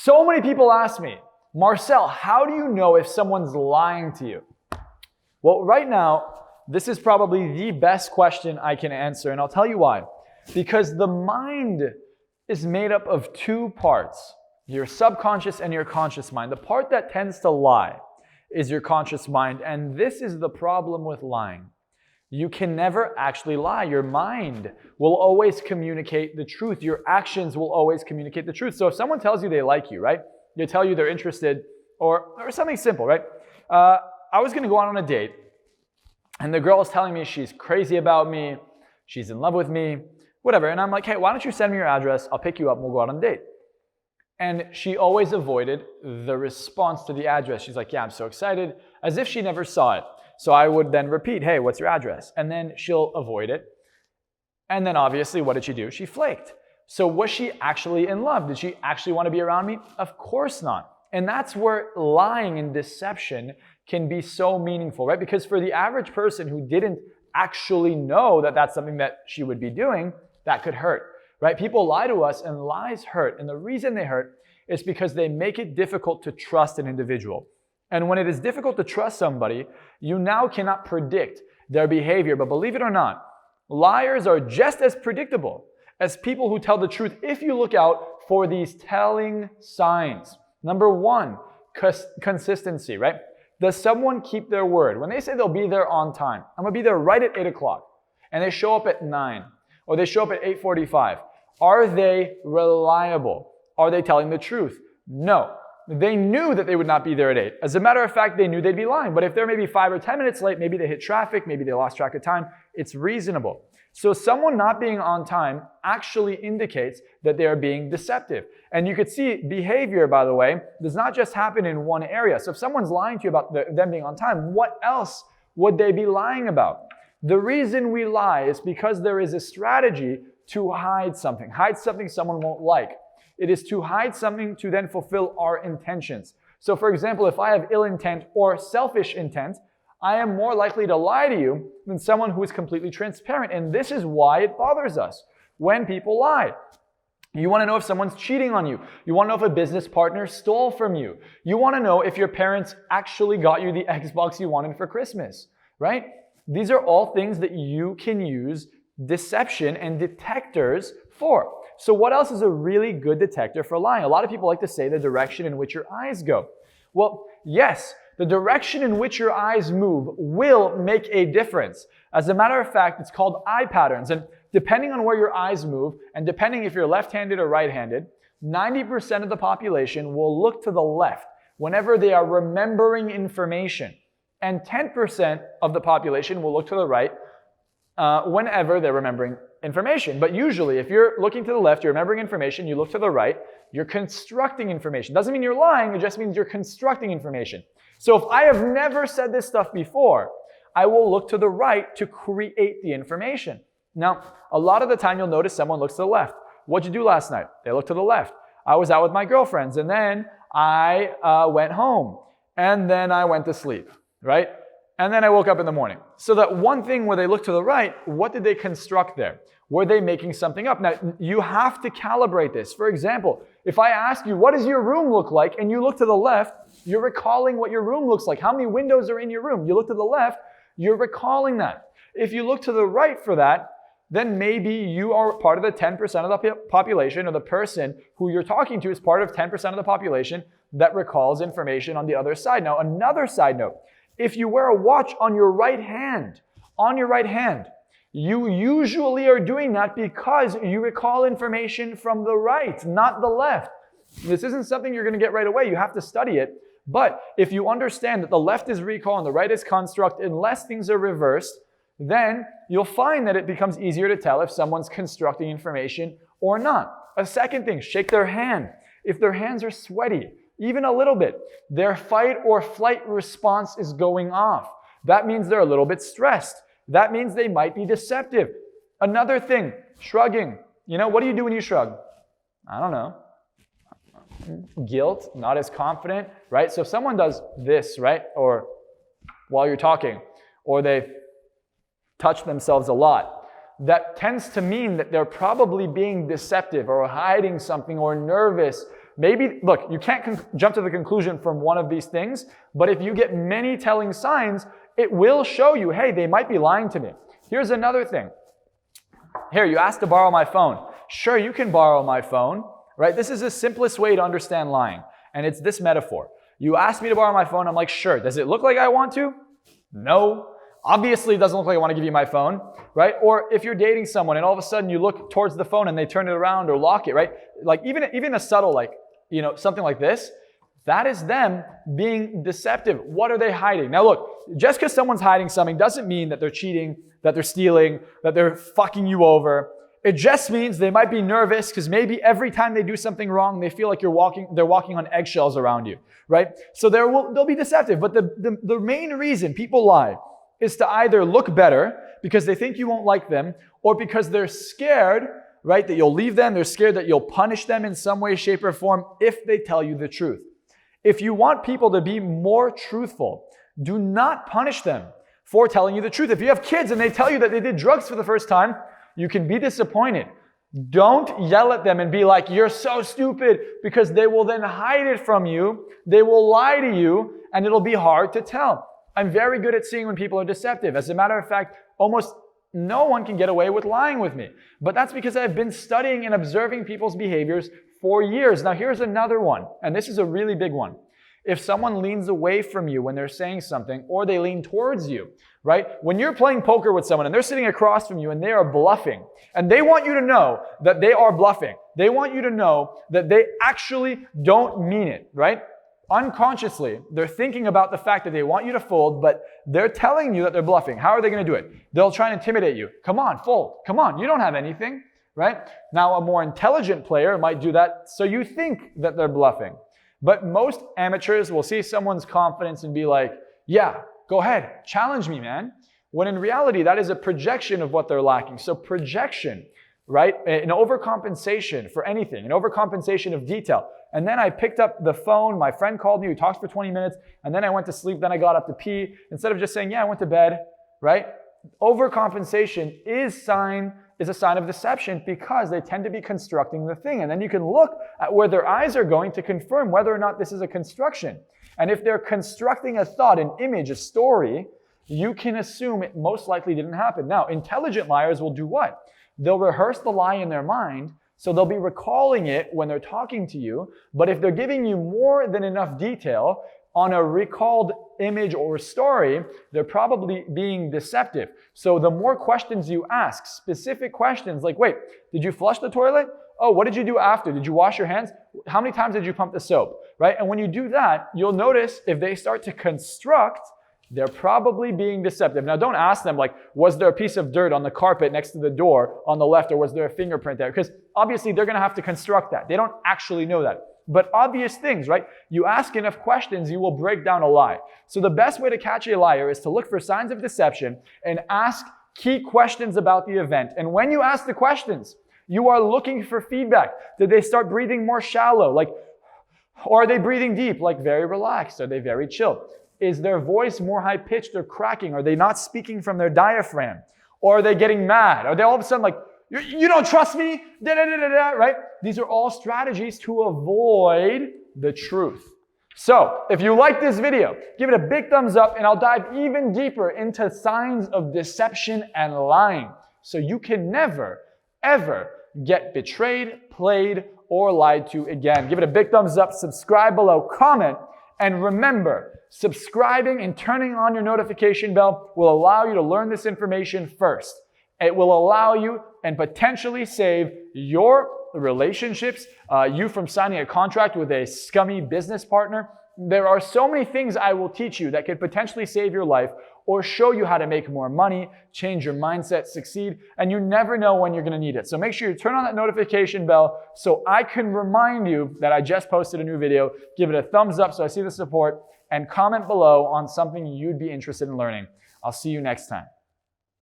So many people ask me, Marcel, how do you know if someone's lying to you? Well, right now, this is probably the best question I can answer, and I'll tell you why. Because the mind is made up of two parts, your subconscious and your conscious mind. The part that tends to lie is your conscious mind, and this is the problem with lying. You can never actually lie. Your mind will always communicate the truth. Your actions will always communicate the truth. So if someone tells you they like you, right? They tell you they're interested, or something simple, right? I was going to go out on a date, and the girl is telling me she's crazy about me, she's in love with me, whatever. And I'm like, hey, why don't you send me your address? I'll pick you up and we'll go out on a date. And she always avoided the response to the address. She's like, yeah, I'm so excited, as if she never saw it. So I would then repeat, hey, what's your address? And then she'll avoid it. And then obviously, what did she do? She flaked. So was she actually in love? Did she actually want to be around me? Of course not. And that's where lying and deception can be so meaningful, right? Because for the average person who didn't actually know that that's something that she would be doing, that could hurt, right? People lie to us and lies hurt. And the reason they hurt is because they make it difficult to trust an individual. And when it is difficult to trust somebody, you now cannot predict their behavior. But believe it or not, liars are just as predictable as people who tell the truth if you look out for these telling signs. Number one, consistency, right? Does someone keep their word? When they say they'll be there on time, I'm going to be there right at 8 o'clock, and they show up at 9, or they show up at 8:45. Are they reliable? Are they telling the truth? No. They knew that they would not be there at 8. As a matter of fact, they knew they'd be lying. But if they're maybe 5 or 10 minutes late, maybe they hit traffic, maybe they lost track of time, it's reasonable. So someone not being on time actually indicates that they are being deceptive. And you could see behavior, by the way, does not just happen in one area. So if someone's lying to you about them being on time, what else would they be lying about? The reason we lie is because there is a strategy to hide something someone won't like. It is to hide something to then fulfill our intentions. So for example, if I have ill intent or selfish intent, I am more likely to lie to you than someone who is completely transparent. And this is why it bothers us when people lie. You want to know if someone's cheating on you. You want to know if a business partner stole from you. You want to know if your parents actually got you the Xbox you wanted for Christmas, right? These are all things that you can use deception and detectors for. So what else is a really good detector for lying? A lot of people like to say the direction in which your eyes go. Well, yes, the direction in which your eyes move will make a difference. As a matter of fact, it's called eye patterns. And depending on where your eyes move, and depending if you're left-handed or right-handed, 90% of the population will look to the left whenever they are remembering information. And 10% of the population will look to the right whenever they're remembering information. But usually, if you're looking to the left, you're remembering information, you look to the right, you're constructing information. Doesn't mean you're lying, it just means you're constructing information. So if I have never said this stuff before, I will look to the right to create the information. Now, a lot of the time you'll notice someone looks to the left. What'd you do last night? They look to the left. I was out with my girlfriends, and then I went home, and then I went to sleep, right? And then I woke up in the morning. So that one thing where they look to the right, what did they construct there? Were they making something up? Now, you have to calibrate this. For example, if I ask you, what does your room look like? And you look to the left, you're recalling what your room looks like. How many windows are in your room? You look to the left, you're recalling that. If you look to the right for that, then maybe you are part of the 10% of the population, or the person who you're talking to is part of 10% of the population that recalls information on the other side. Now, another side note, if you wear a watch on your right hand, you usually are doing that because you recall information from the right, not the left. This isn't something you're going to get right away. You have to study it. But if you understand that the left is recall and the right is construct, unless things are reversed, then you'll find that it becomes easier to tell if someone's constructing information or not. A second thing, shake their hand. If their hands are sweaty, even a little bit, their fight or flight response is going off. That means they're a little bit stressed. That means they might be deceptive. Another thing, shrugging. You know, what do you do when you shrug? I don't know. Guilt, not as confident, right? So if someone does this, right, or while you're talking, or they touch themselves a lot, that tends to mean that they're probably being deceptive or hiding something or nervous Maybe, look, you can't jump to the conclusion from one of these things, but if you get many telling signs, it will show you, hey, they might be lying to me. Here's another thing. Here, you asked to borrow my phone. Sure, you can borrow my phone, right? This is the simplest way to understand lying, and it's this metaphor. You asked me to borrow my phone, I'm like, sure. Does it look like I want to? No. Obviously, it doesn't look like I want to give you my phone, right? Or if you're dating someone and all of a sudden you look towards the phone and they turn it around or lock it, right? Like even a subtle, like, something like this, that is them being deceptive. What are they hiding? Now look, just because someone's hiding something doesn't mean that they're cheating, that they're stealing, that they're fucking you over. It just means they might be nervous because maybe every time they do something wrong, they feel like they're walking on eggshells around you, right? So they'll be deceptive. But the main reason people lie is to either look better because they think you won't like them, or because they're scared, right, that you'll leave them. They're scared that you'll punish them in some way, shape, or form if they tell you the truth. If you want people to be more truthful, do not punish them for telling you the truth. If you have kids and they tell you that they did drugs for the first time, you can be disappointed. Don't yell at them and be like, you're so stupid, because they will then hide it from you. They will lie to you, and it'll be hard to tell. I'm very good at seeing when people are deceptive. As a matter of fact, almost no one can get away with lying with me. But that's because I've been studying and observing people's behaviors for years. Now here's another one, and this is a really big one. If someone leans away from you when they're saying something, or they lean towards you, right? When you're playing poker with someone and they're sitting across from you and they are bluffing, and they want you to know that they are bluffing. They want you to know that they actually don't mean it, right? Unconsciously, they're thinking about the fact that they want you to fold, but they're telling you that they're bluffing. How are they going to do it? They'll try and intimidate you. Come on, fold. Come on, you don't have anything, right? Now, a more intelligent player might do that so you think that they're bluffing. But most amateurs will see someone's confidence and be like, yeah, go ahead, challenge me, man. When in reality, that is a projection of what they're lacking. So projection, right? An overcompensation for anything, an overcompensation of detail. And then I picked up the phone, my friend called me, we talked for 20 minutes, and then I went to sleep, then I got up to pee. Instead of just saying, yeah, I went to bed, right? Overcompensation is a sign of deception because they tend to be constructing the thing. And then you can look at where their eyes are going to confirm whether or not this is a construction. And if they're constructing a thought, an image, a story, you can assume it most likely didn't happen. Now, intelligent liars will do what? They'll rehearse the lie in their mind, so they'll be recalling it when they're talking to you. But if they're giving you more than enough detail on a recalled image or story, they're probably being deceptive. So the more questions you ask, specific questions like, wait, did you flush the toilet? Oh, what did you do after? Did you wash your hands? How many times did you pump the soap? Right? And when you do that, you'll notice if they start to construct, they're probably being deceptive. Now, don't ask them like, was there a piece of dirt on the carpet next to the door on the left, or was there a fingerprint there? Because obviously they're going to have to construct that. They don't actually know that. But obvious things, right? You ask enough questions, you will break down a lie. So the best way to catch a liar is to look for signs of deception and ask key questions about the event. And when you ask the questions, you are looking for feedback. Did they start breathing more shallow? Or are they breathing deep? Like very relaxed? Are they very chill? Is their voice more high-pitched or cracking? Are they not speaking from their diaphragm? Or are they getting mad? Are they all of a sudden like, you don't trust me? Right? These are all strategies to avoid the truth. So, if you like this video, give it a big thumbs up and I'll dive even deeper into signs of deception and lying. So you can never, ever get betrayed, played, or lied to again. Give it a big thumbs up, subscribe below, comment, and remember, subscribing and turning on your notification bell will allow you to learn this information first. It will allow you and potentially save your relationships, you from signing a contract with a scummy business partner. There are so many things I will teach you that could potentially save your life or show you how to make more money, change your mindset, succeed, and you never know when you're going to need it. So make sure you turn on that notification bell so I can remind you that I just posted a new video. Give it a thumbs up so I see the support, and comment below on something you'd be interested in learning. I'll see you next time.